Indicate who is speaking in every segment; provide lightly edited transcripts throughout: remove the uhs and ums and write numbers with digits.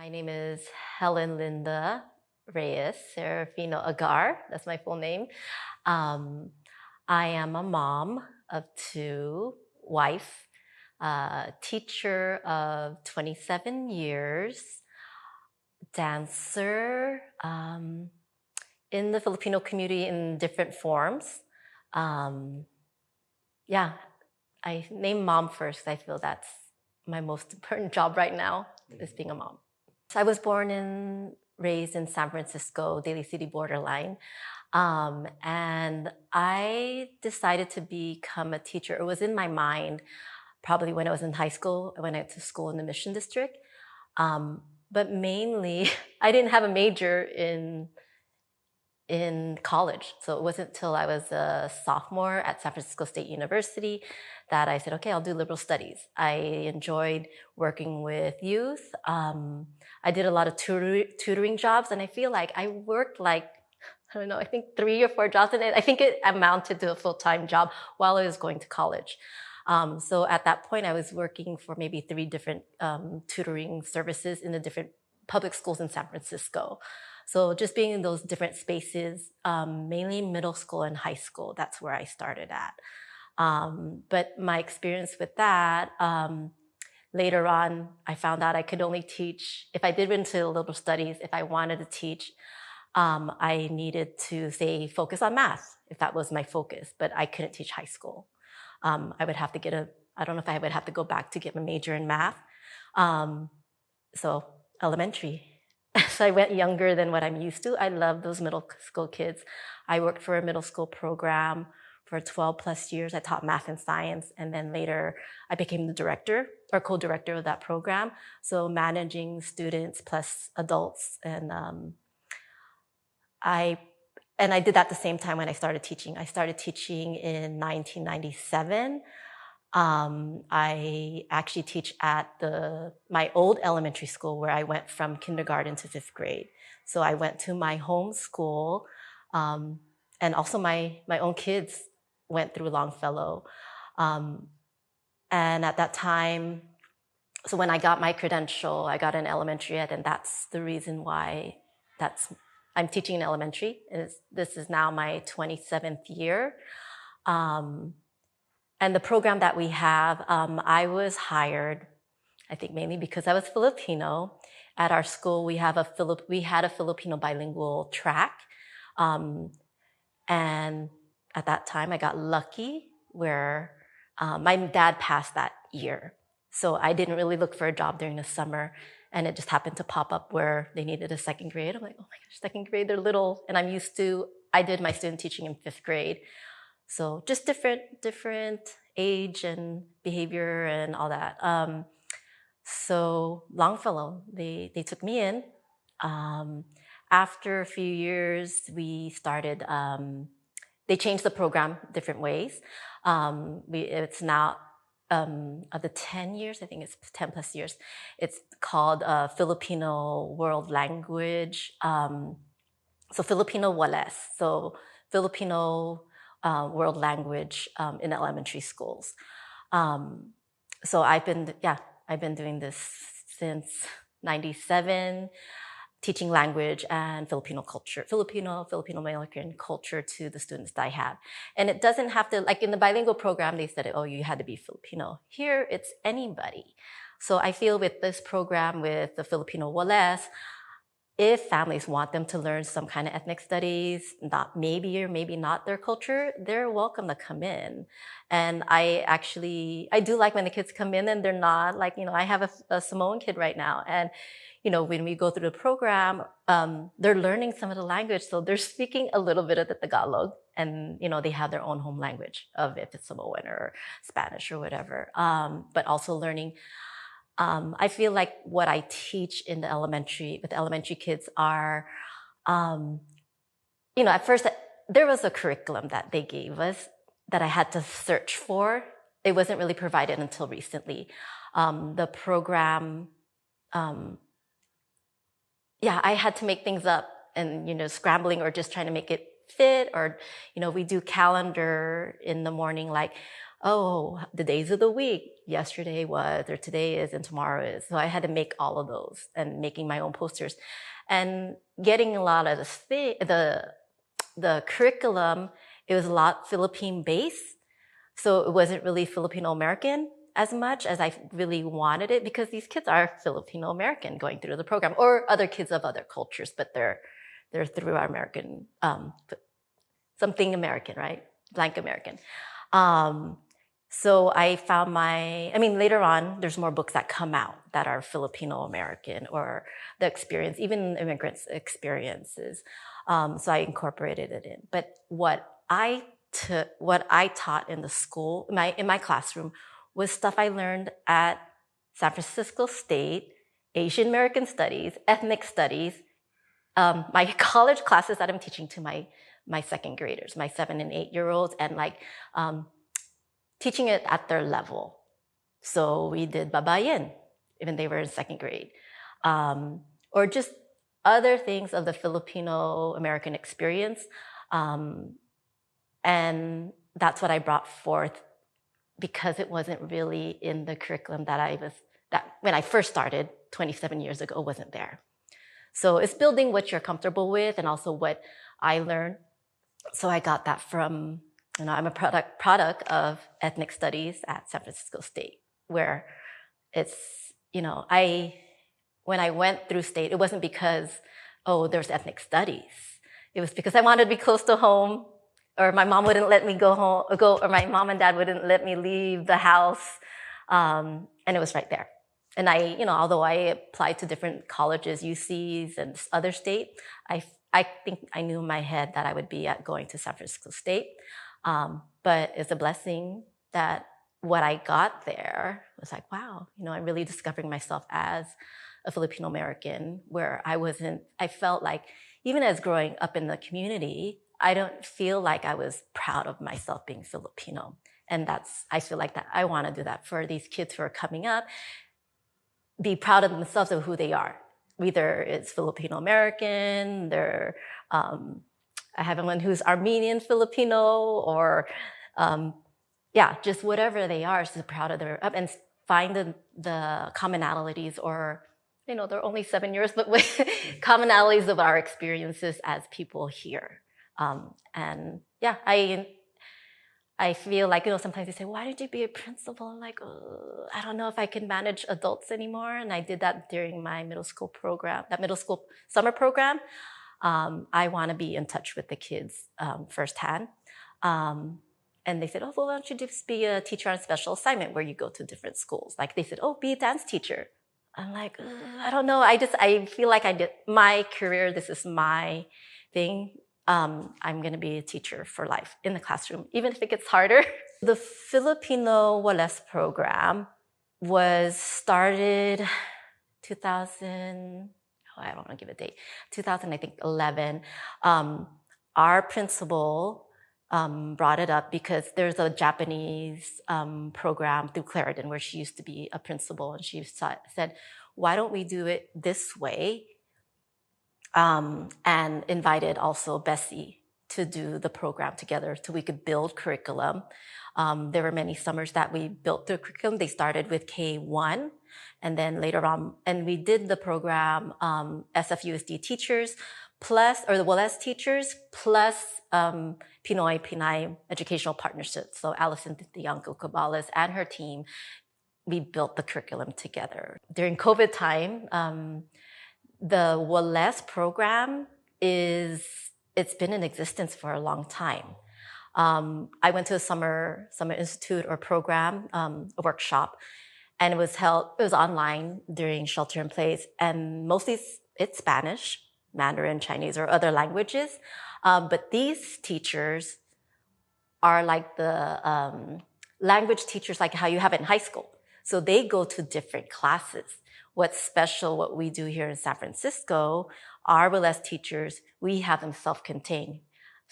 Speaker 1: My name is Helen Linda Reyes Serafino-Agar. That's my full name. I am a mom of two, wife, teacher of 27 years, dancer in the Filipino community in different forms. Yeah, I name mom first. I feel that's my most important job right now, is being a mom. So I was born and raised in San Francisco-Daly City borderline. And I decided to become a teacher. It was in my mind probably when I was in high school, when I went to school in the Mission District. But mainly, I didn't have a major in college. So it wasn't until I was a sophomore at San Francisco State University that I said, okay, I'll do liberal studies. I enjoyed working with youth. I did a lot of tutoring jobs, and I feel like I worked I don't know, I think 3 or 4 jobs, and I think it amounted to a full-time job while I was going to college. So at that point, I was working for maybe 3 different tutoring services in the different public schools in San Francisco. So just being in those different spaces, mainly middle school and high school, that's where I started at. But my experience with that, later on, I found out I could only teach, if I did into liberal studies, if I wanted to teach, I needed to, say, focus on math, if that was my focus, but I couldn't teach high school. I would have to I don't know if I would have to go back to get my major in math. So elementary. So I went younger than what I'm used to. I love those middle school kids. I worked for a middle school program for 12 plus years. I taught math and science. And then later I became the director or co-director of that program. So managing students plus adults. And I did that at the same time when I started teaching. I started teaching in 1997. I actually teach at my old elementary school where I went from kindergarten to 5th grade. So I went to my home school, and also my own kids went through Longfellow. And at that time, so when I got my credential, I got an elementary ed, and that's the reason why I'm teaching in elementary. This is now my 27th year. And the program that we have, I was hired, I think mainly because I was Filipino. At our school, we had a Filipino bilingual track. And at that time, I got lucky where my dad passed that year. So I didn't really look for a job during the summer. And it just happened to pop up where they needed a 2nd grade. I'm like, oh my gosh, 2nd grade, they're little. And I did my student teaching in 5th grade. So just different age and behavior and all that. So Longfellow, they took me in. After a few years, we started, they changed the program different ways. It's now, of the 10 years, I think it's 10 plus years, it's called Filipino World Language. So Filipino Wales, so Filipino world language in elementary schools. So I've been doing this since 97, teaching language and Filipino culture, Filipino American culture to the students that I have. And it doesn't have to, like in the bilingual program, they said, oh, you had to be Filipino. Here, it's anybody. So I feel with this program, with the Filipino Wales, if families want them to learn some kind of ethnic studies, maybe not their culture, they're welcome to come in. And I do like when the kids come in and they're not like, I have a Samoan kid right now. And, when we go through the program, they're learning some of the language. So they're speaking a little bit of the Tagalog and, they have their own home language of if it's Samoan or Spanish or whatever. But also learning. I feel like what I teach with elementary kids are, at first there was a curriculum that they gave us that I had to search for. It wasn't really provided until recently. The program, I had to make things up and, scrambling or just trying to make it fit or, we do calendar in the morning, like, oh, the days of the week, yesterday was, or today is, and tomorrow is. So I had to make all of those and making my own posters and getting a lot of the curriculum. It was a lot Philippine based. So it wasn't really Filipino American as much as I really wanted it, because these kids are Filipino American going through the program, or other kids of other cultures, but they're through our American, something American, right? Blank American. So I found later on, there's more books that come out that are Filipino American, or the experience, even immigrants' experiences. So I incorporated it in. But what I taught in the school, in my classroom, was stuff I learned at San Francisco State, Asian American Studies, Ethnic Studies, my college classes that I'm teaching to my second graders, my 7 and 8-year-olds, and teaching it at their level. So we did babayin, even they were in second grade, or just other things of the Filipino American experience. And that's what I brought forth, because it wasn't really in the curriculum that when I first started 27 years ago, wasn't there. So it's building what you're comfortable with, and also what I learned. So I got that from, I'm a product of ethnic studies at San Francisco State, where it's, when I went through state, it wasn't because, there's ethnic studies. It was because I wanted to be close to home, or my mom wouldn't let me or my mom and dad wouldn't let me leave the house. And it was right there. And although I applied to different colleges, UCs and other state, I think I knew in my head that I would be going to San Francisco State. But it's a blessing that what I got there was wow, I'm really discovering myself as a Filipino American, where I felt like, even as growing up in the community, I don't feel like I was proud of myself being Filipino. And I feel like that I want to do that for these kids who are coming up, be proud of themselves of who they are. Either it's Filipino American, I have one who's Armenian Filipino, or just whatever they are, so proud of their and find the commonalities, or they're only 7 years, but with commonalities of our experiences as people here. I feel like, sometimes they say, why did you be a principal? I'm like, I don't know if I can manage adults anymore. And I did that during my middle school program, that middle school summer program. I want to be in touch with the kids firsthand. And they said, why don't you just be a teacher on special assignment, where you go to different schools? Like they said, be a dance teacher. I'm like, I don't know. I feel like I did my career. This is my thing. I'm going to be a teacher for life in the classroom, even if it gets harder. The Filipino Wales program was started 2000, I don't want to give a date, 2011. Our principal brought it up because there's a Japanese program through Clarendon where she used to be a principal, and she said, why don't we do it this way? And invited also Bessie to do the program together so we could build curriculum. There were many summers that we built the curriculum. They started with K1, and then later on, and we did the program SFUSD teachers or the Wales teachers plus Pinoy Pinay Educational Partnerships. So Alison Tianco Cabales and her team, we built the curriculum together. During COVID time, the Wales program it's been in existence for a long time. I went to a summer institute or program, a workshop, and it was online during shelter in place, and mostly it's Spanish, Mandarin, Chinese, or other languages. But these teachers are like the language teachers, like how you have it in high school. So they go to different classes. What's special, what we do here in San Francisco, our Wales teachers, we have them self-contained.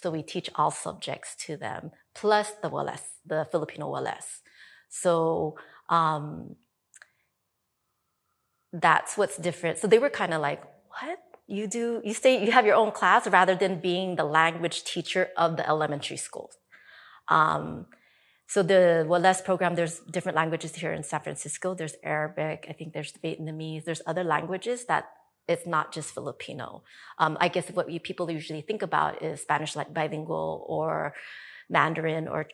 Speaker 1: So we teach all subjects to them, plus the Filipino Wales. So that's what's different. So they were kind of like, what? You have your own class rather than being the language teacher of the elementary schools. So the WLS program, there's different languages here in San Francisco. There's Arabic, I think there's Vietnamese, there's other languages that it's not just Filipino. I guess what people usually think about is Spanish like bilingual or Mandarin or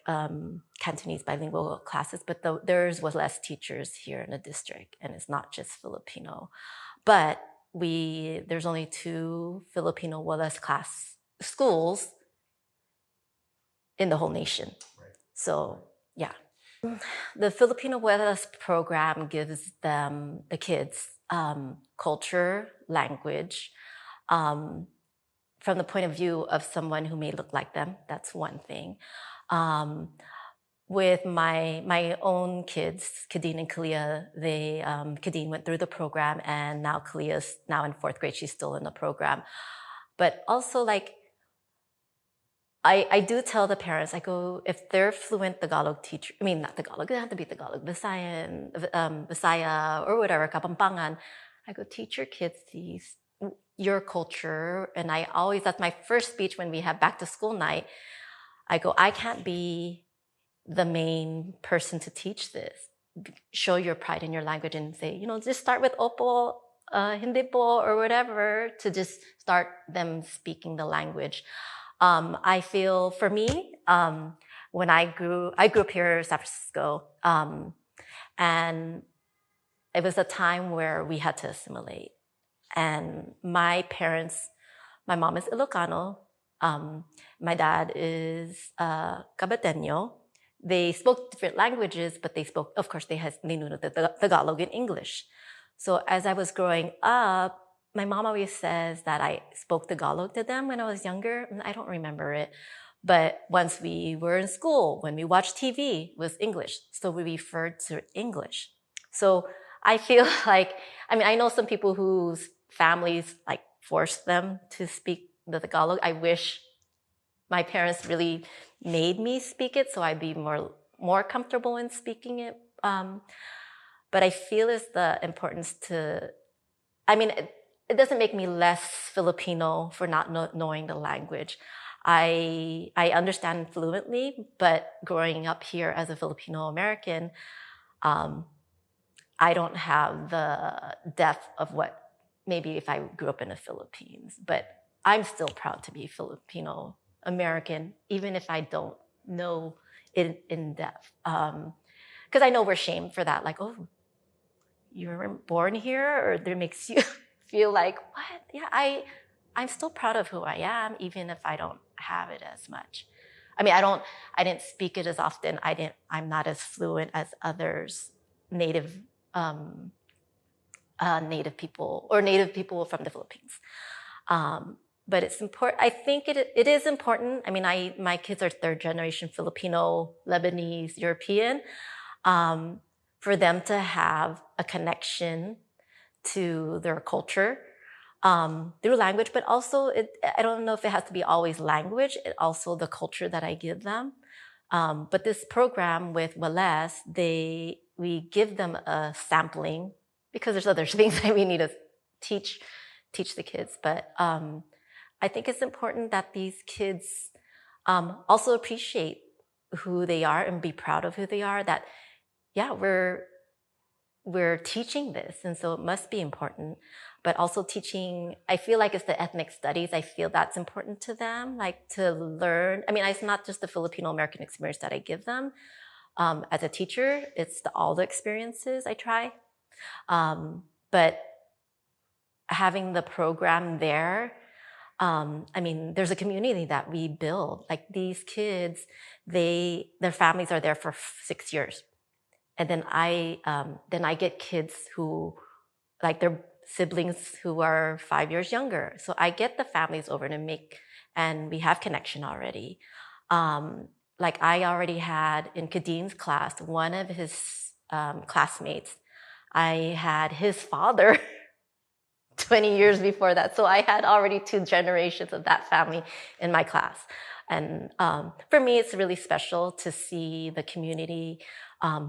Speaker 1: Cantonese bilingual classes, but there's WLS teachers here in the district, and it's not just Filipino. But there's only 2 Filipino WLS class schools in the whole nation. So, yeah. The Filipino WLS program gives them, the kids, culture, language, from the point of view of someone who may look like them. That's one thing. With my own kids, Kadeen and Kalia, Kadeen went through the program, and now Kalia's now in 4th grade. She's still in the program. But also, like, I do tell the parents, I go, if they're fluent Tagalog teacher, I mean, not Tagalog, it doesn't have to be Tagalog, Visaya or whatever, Kapampangan, I go, teach your kids your culture. And that's my first speech when we have back to school night. I go, I can't be the main person to teach this. Show your pride in your language and say, just start with Opo, Hindi po, or whatever, to just start them speaking the language. I feel for me, when I grew up here in San Francisco, and it was a time where we had to assimilate. And my mom is Ilocano, my dad is Cabateño. They spoke different languages, but they knew the Tagalog and English. So as I was growing up, my mom always says that I spoke Tagalog to them when I was younger. I don't remember it. But once we were in school, when we watched TV, it was English. So we referred to English. So I feel like, I know some people whose families like force them to speak the Tagalog. I wish my parents really made me speak it so I'd be more comfortable in speaking it. But I feel it's the importance to, it doesn't make me less Filipino for not knowing the language. I understand fluently, but growing up here as a Filipino American, I don't have the depth of what maybe if I grew up in the Philippines. But I'm still proud to be Filipino American, even if I don't know it in depth. Because I know we're shamed for that. Like, oh, you were born here, or that makes you feel like, what? Yeah, I'm still proud of who I am, even if I don't have it as much. I didn't speak it as often. I'm not as fluent as others, native people from the Philippines. But it's important. I think it is important. My kids are 3rd generation Filipino, Lebanese, European. For them to have a connection to their culture through language, but also I don't know if it has to be always language, also the culture that I give them. But this program with WLS, we give them a sampling because there's other things that we need to teach the kids. But I think it's important that these kids also appreciate who they are and be proud of who they are. That, yeah, we're teaching this, and so it must be important. But also teaching, I feel like it's the ethnic studies. I feel that's important to them, like to learn. It's not just the Filipino American experience that I give them. As a teacher, it's all the experiences I try. But having the program there, there's a community that we build. Like these kids, their families are there for 6 years. And then I get kids who, like their siblings who are 5 years younger. So I get the families over and we have connection already. Like I already had in Kadeen's class, one of his classmates, I had his father 20 years before that. So I had already 2 generations of that family in my class. And for me, it's really special to see the community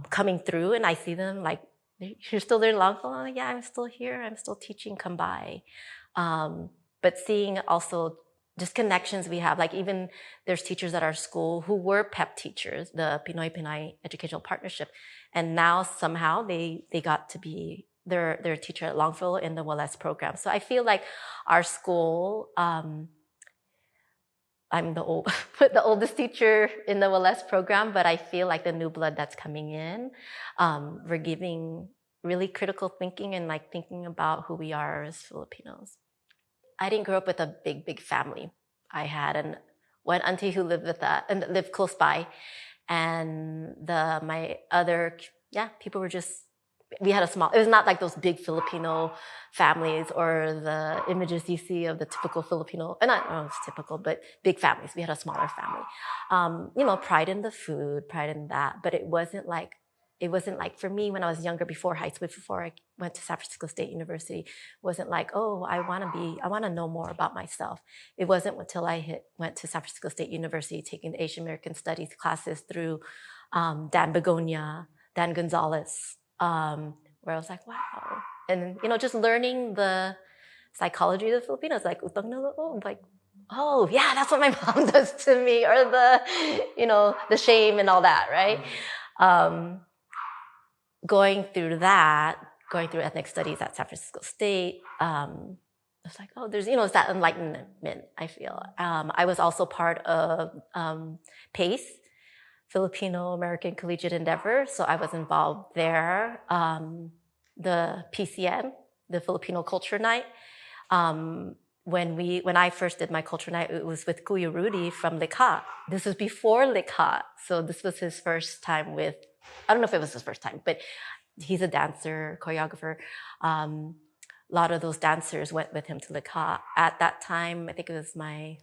Speaker 1: coming through, and I see them like, you're still there in Longfellow? Yeah, I'm still here. I'm still teaching, come by. But seeing also just connections we have. Like even there's teachers at our school who were PEP teachers, the Pinoy Pinay Educational Partnership, and now somehow they got to be their teacher at Longfellow in the WLS program. So I feel like our school, I'm the the oldest teacher in the WLS program, but I feel like the new blood that's coming in, we're giving really critical thinking and like thinking about who we are as Filipinos. I didn't grow up with a big family. I had one auntie who lived with and lived close by, and my other people were just. We had it was not like those big Filipino families or the images you see of the typical Filipino, not it's typical, but big families. We had a smaller family. Pride in the food, pride in that, but it wasn't like for me when I was younger, before high school, before I went to San Francisco State University, wasn't like, oh, I want to know more about myself. It wasn't until I went to San Francisco State University, taking the Asian American Studies classes through Dan Begonia, Dan Gonzalez, where I was like, wow. And, just learning the psychology of the Filipinos, like, utang na loob, like, oh, yeah, that's what my mom does to me, or the shame and all that, right? Going through ethnic studies at San Francisco State, it's like, oh, there's, it's that enlightenment, I feel. I was also part of PACE, Filipino American Collegiate Endeavor, so I was involved there. The PCN, the Filipino Culture Night. When I first did my culture night, it was with Kuya Rudy from Likha. This was before Likha, so this was his first time with. I don't know if it was his first time, but he's a dancer, choreographer. A lot of those dancers went with him to Likha. At that time, I think it was my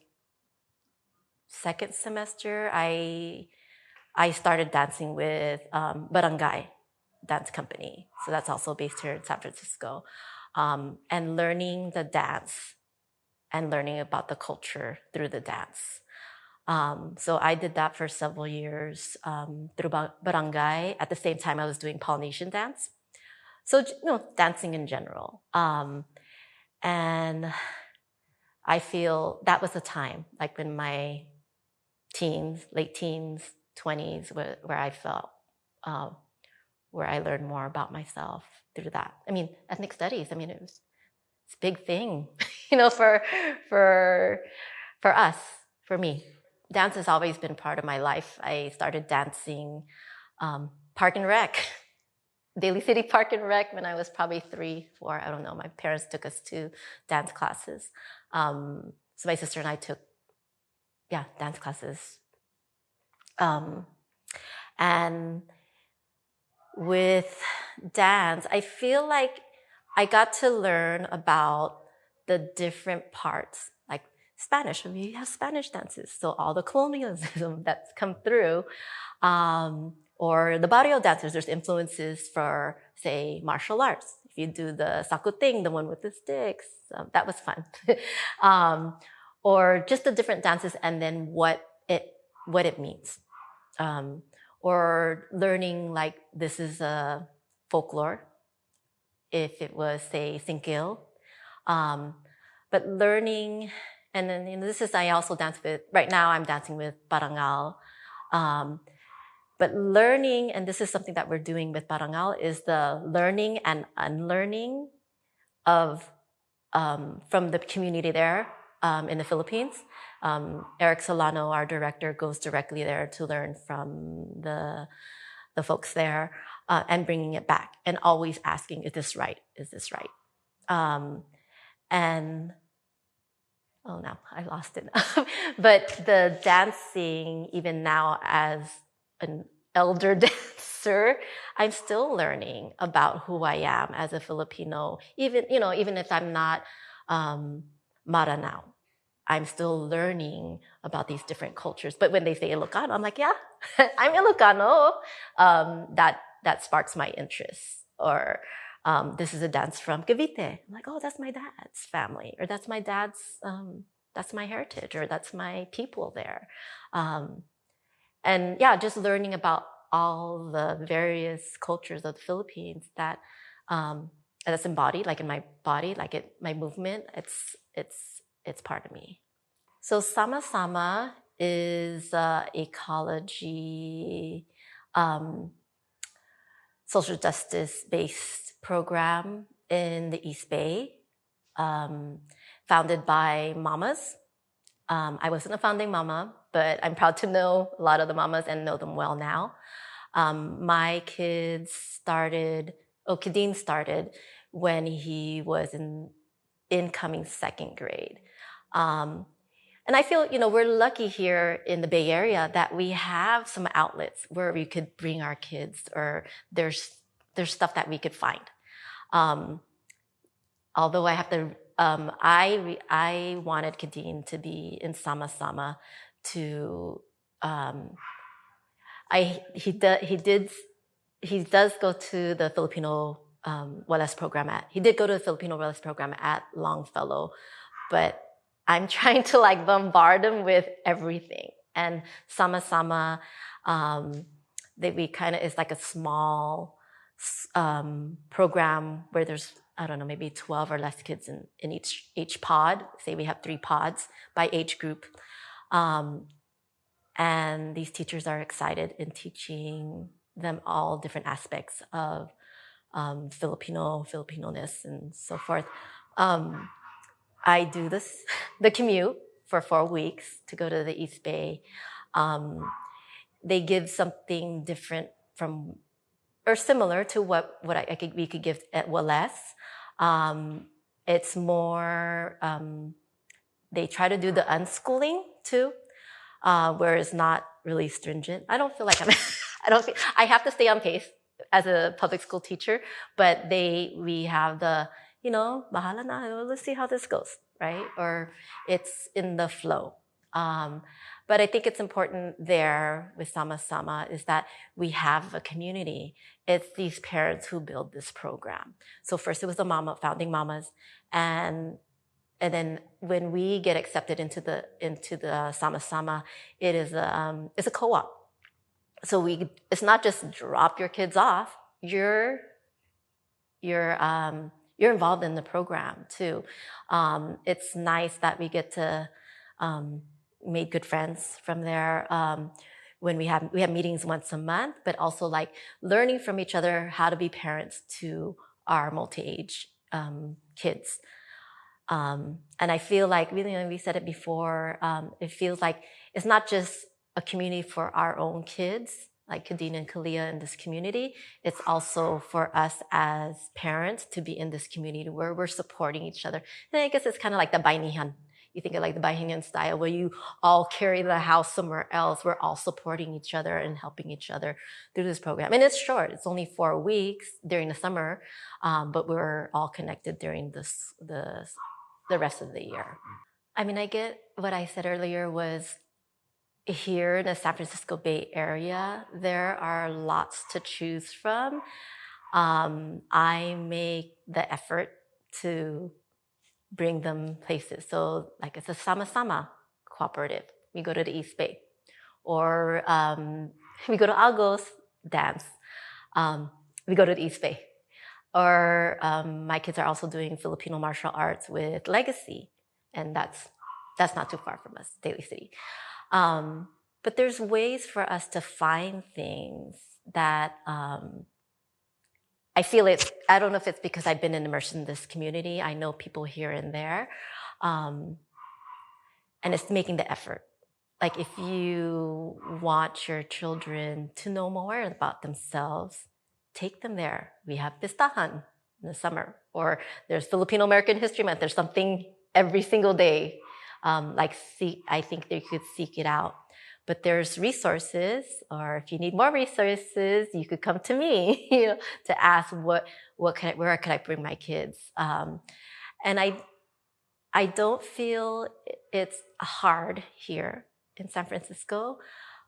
Speaker 1: second semester, I started dancing with Barangay Dance Company. So that's also based here in San Francisco. And learning the dance and learning about the culture through the dance. So I did that for several years through Barangay. At the same time, I was doing Polynesian dance. So, dancing in general. And I feel that was a time, like in my late teens, 20s, where I felt, where I learned more about myself through that. I mean, ethnic studies, it's a big thing, for us, for me. Dance has always been part of my life. I started dancing Park and Rec, Daly City Park and Rec when I was probably 3, 4, I don't know. My parents took us to dance classes. So my sister and I took, dance classes. And with dance, I feel like I got to learn about the different parts, like Spanish. We have Spanish dances, so all the colonialism that's come through, or the barrio dancers. There's influences for, say, martial arts. If you do the sakuting, the one with the sticks, that was fun. Or just the different dances, and then what it means. Or learning like this is a folklore, if it was, say, Singkil. But learning, and then this is, I also dance with, right now I'm dancing with Parangal. But learning, and this is something that we're doing with Parangal, is the learning and unlearning of, from the community there in the Philippines. Eric Solano, our director, goes directly there to learn from the folks there, and bringing it back and always asking, is this right? Is this right? And, oh no, I lost it. But the dancing, even now as an elder dancer, I'm still learning about who I am as a Filipino, even if I'm not Mara now. I'm still learning about these different cultures. But when they say Ilocano, I'm like, yeah, I'm Ilocano. That sparks my interest. Or this is a dance from Cavite. I'm like, oh, that's my dad's family. Or that's my dad's, that's my heritage. Or that's my people there. And yeah, just learning about all the various cultures of the Philippines that's embodied, like in my body, like my movement, it's part of me. So Sama Sama is ecology, social justice-based program in the East Bay, founded by mamas. I wasn't a founding mama, but I'm proud to know a lot of the mamas and know them well now. My kids started, Kadeem started when he was in incoming second grade. And I feel, we're lucky here in the Bay Area that we have some outlets where we could bring our kids, or there's stuff that we could find. Although I have to, I wanted Kadeem to be in Sama Sama to, he does go to the Filipino Wellness program he did go to the Filipino Wellness program at Longfellow, but I'm trying to bombard them with everything. And Sama Sama, it's like a small program where there's, I don't know, maybe 12 or less kids in each pod. Say we have 3 pods by age group. And these teachers are excited in teaching them all different aspects of Filipino-ness and so forth. I do the commute for 4 weeks to go to the East Bay. They give something different from, or similar to what we could give at Welles. It's more, they try to do the unschooling too, where it's not really stringent. I don't feel like I have to stay on pace as a public school teacher, but we have the, bahala na, let's see how this goes, right? Or it's in the flow. But I think it's important there with Sama Sama is that we have a community. It's these parents who build this program. So first it was the founding mamas, and then when we get accepted into the Sama Sama, it's a co-op. So it's not just drop your kids off. You're involved in the program too. It's nice that we get to make good friends from there. When we have meetings once a month, but also learning from each other how to be parents to our multi-age kids. And I feel like, we said it before, it feels like it's not just a community for our own kids, like Kadeen and Kalia in this community. It's also for us as parents to be in this community where we're supporting each other. And I guess it's kind of like the Bainihan. You think of the Bainihan style where you all carry the house somewhere else. We're all supporting each other and helping each other through this program. And it's short. It's only 4 weeks during the summer, but we're all connected during the rest of the year. I get what I said earlier was here in the San Francisco Bay Area, there are lots to choose from. I make the effort to bring them places. So it's a Sama Sama cooperative. We go to the East Bay. Or we go to Agos dance. We go to the East Bay. Or my kids are also doing Filipino martial arts with Legacy. And that's not too far from us, Daly City. But there's ways for us to find things that I feel I don't know if it's because I've been immersed in this community. I know people here and there. And it's making the effort. If you want your children to know more about themselves, take them there. We have Pistahan in the summer. Or there's Filipino American History Month. There's something every single day. I think they could seek it out. But there's resources, or if you need more resources, you could come to me, to ask where could I bring my kids? And I don't feel it's hard here in San Francisco.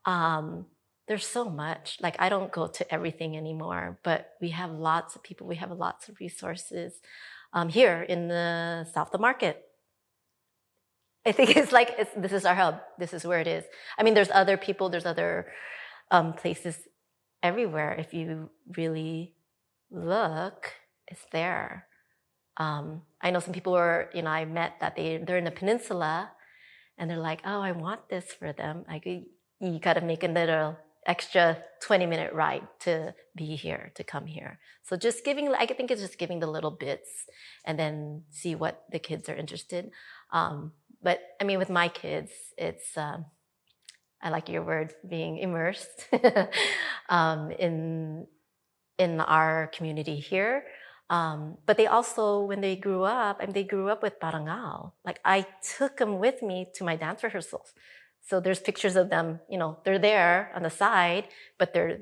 Speaker 1: There's so much. I don't go to everything anymore, but we have lots of people. We have lots of resources here in the South of the Market. I think this is our hub. This is where it is. There's other people, there's other places everywhere. If you really look, it's there. I know some people I met that they're in the peninsula, and they're like, oh, I want this for them. You got to make a little extra 20-minute ride to be here, to come here. So just giving, I think it's just giving the little bits and then see what the kids are interested. But I mean, with my kids, it's, I like your word, being immersed in our community here. But they also, when they grew up, and they grew up with Parangal. Like I took them with me to my dance rehearsals. So there's pictures of them, they're there on the side, but they're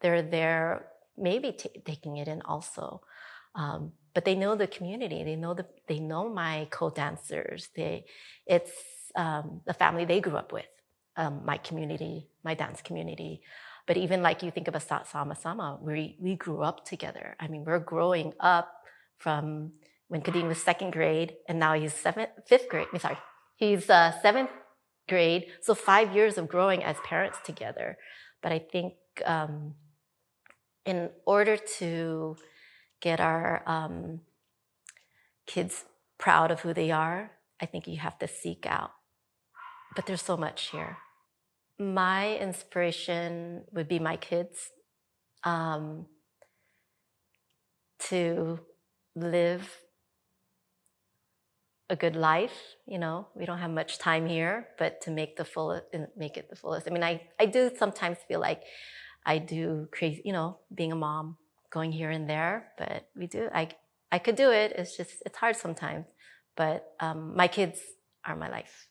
Speaker 1: there maybe taking it in also. But they know the community. They know my co-dancers. It's the family they grew up with, my community, my dance community. But even like you think of a sama-sama, we grew up together. I mean, we're growing up from when Kadeen was 2nd grade, and now he's 5th grade. He's 7th grade. So 5 years of growing as parents together. But I think in order to get our kids proud of who they are, I think you have to seek out. But there's so much here. My inspiration would be my kids, to live a good life. We don't have much time here, but to make it the fullest. I mean, I do sometimes feel like I do crazy, being a mom, going here and there, but I could do it. It's hard sometimes, but my kids are my life.